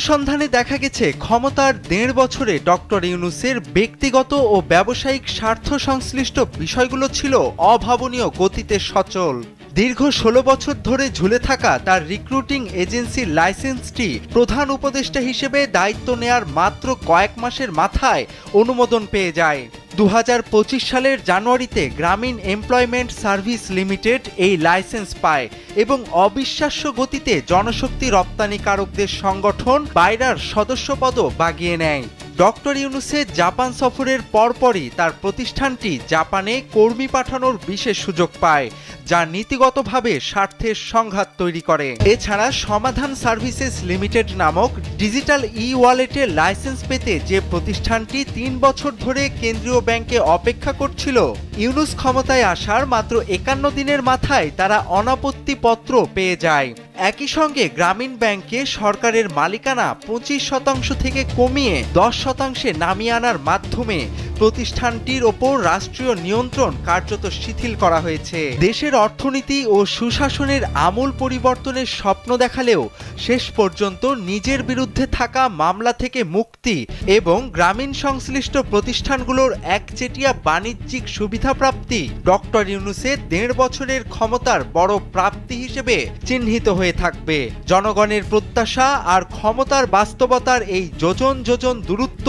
অনুসন্ধানে দেখা গেছে ক্ষমতার ১.৫ বছরে ডক্টর ইউনূসের ব্যক্তিগত ও ব্যবসায়িক স্বার্থ সংশ্লিষ্ট বিষয়গুলো ছিল অভাবনীয় গতিতে সচল। দীর্ঘ ১৬ বছর ধরে ঝুলে থাকা তার রিক্রুটিং এজেন্সির লাইসেন্সটি প্রধান উপদেষ্টা হিসেবে দায়িত্ব নেয়ার মাত্র কয়েক মাসের মাথায় অনুমোদন পেয়ে যায়। ২০২৫ সালের জানুয়ারিতে গ্রামীণ এমপ্লয়মেন্ট সার্ভিস লিমিটেড এই লাইসেন্স পায় এবং অবিশ্বাস্য গতিতে জনশক্তি রপ্তানিকারকদের সংগঠন বাইরার সদস্যপদও বাগিয়ে নেয়। ডক্টর ইউনূসের জাপান সফরের পরপরই তার প্রতিষ্ঠানটি জাপানে কর্মী পাঠানোর বিশেষ সুযোগ পায়, যা নীতিগতভাবে স্বার্থের সংঘাত তৈরি করে। এছাড়া সমাধান সার্ভিসেস লিমিটেড নামক ডিজিটাল ই-ওয়ালেটের লাইসেন্স পেতে যে প্রতিষ্ঠানটি ৩ বছর ধরে কেন্দ্রীয় ব্যাংকে অপেক্ষা করছিল, ইউনূস ক্ষমতায় আসার মাত্র ৫১ দিনের মাথায় তারা অনাপত্তিপত্র পেয়ে যায়। একই সঙ্গে গ্রামীণ ব্যাংকে সরকারের মালিকানা ২৫% থেকে কমিয়ে ১০% নামিয়ে আনার মাধ্যমে প্রতিষ্ঠানটির ওপর রাষ্ট্রীয় নিয়ন্ত্রণ কার্যত শিথিল করা হয়েছে। দেশের অর্থনীতি ও সুশাসনের আমূল পরিবর্তনের স্বপ্ন দেখালেও শেষ পর্যন্ত নিজের বিরুদ্ধে থাকা মামলা থেকে মুক্তি এবং গ্রামীণ সংশ্লিষ্ট প্রতিষ্ঠানগুলোর একচেটিয়া বাণিজ্যিক সুবিধা প্রাপ্তি ডক্টর ইউনূসের ১.৫ বছরের ক্ষমতার বড় প্রাপ্তি হিসেবে চিহ্নিত হয়ে থাকবে। জনগণের প্রত্যাশা আর ক্ষমতার বাস্তবতার এই যোজন যোজন দূরত্ব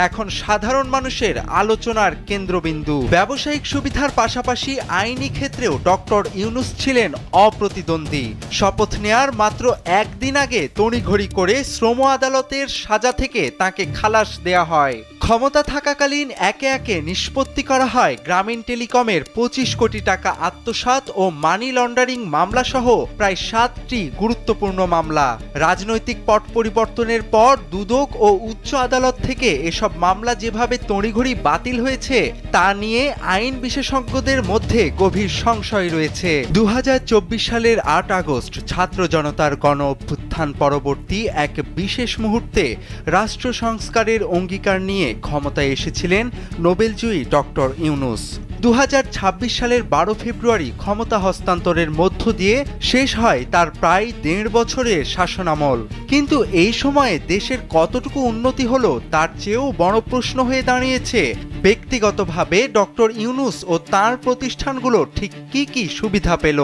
এখন সাধারণ মানুষের আলোচনার কেন্দ্রবিন্দু। ব্যবসায়িক সুবিধার পাশাপাশি আইনি ক্ষেত্রেও ডক্টর ইউনূস ছিলেন অপ্রতিদ্বন্দ্বী। শপথ নেয়ার মাত্র একদিন আগে তড়িঘড়ি করে শ্রম আদালতের সাজা থেকে তাকে খালাস দেয়া হয়। ক্ষমতা থাকাকালীন একে একে নিষ্পত্তি করা হয় গ্রামীণ টেলিকমের ২৫ কোটি টাকা আত্মসাৎ ও মানি লন্ডারিং মামলাসহ প্রায় ৭টি গুরুত্বপূর্ণ মামলা। রাজনৈতিক পট পরিবর্তনের পর দুদক ও উচ্চ আদালত থেকে এসব মামলা যেভাবে তড়িঘড়ি বাতিল হয়েছে তা নিয়ে আইন বিশেষজ্ঞদের মধ্যে গভীর সংশয় রয়েছে। ২০২৪ সালের ৮ আগস্ট ছাত্র জনতার গণ অভ্যুত্থান পরবর্তী এক বিশেষ মুহূর্তে রাষ্ট্র সংস্কারের অঙ্গীকার নিয়ে ক্ষমতায় এসেছিলেন নোবেলজয়ী ডক্টর ইউনূস। ২০২৬ সালের ১২ ফেব্রুয়ারি ক্ষমতা হস্তান্তরের মধ্য দিয়ে শেষ হয় তার প্রায় ১.৫ বছরের শাসনামল। কিন্তু এই সময়ে দেশের কতটুকু উন্নতি হলো তার চেয়েও বড় প্রশ্ন হয়ে দাঁড়িয়েছে ব্যক্তিগতভাবে ডক্টর ইউনূস ও তাঁর প্রতিষ্ঠানগুলো ঠিক কি কি সুবিধা পেল।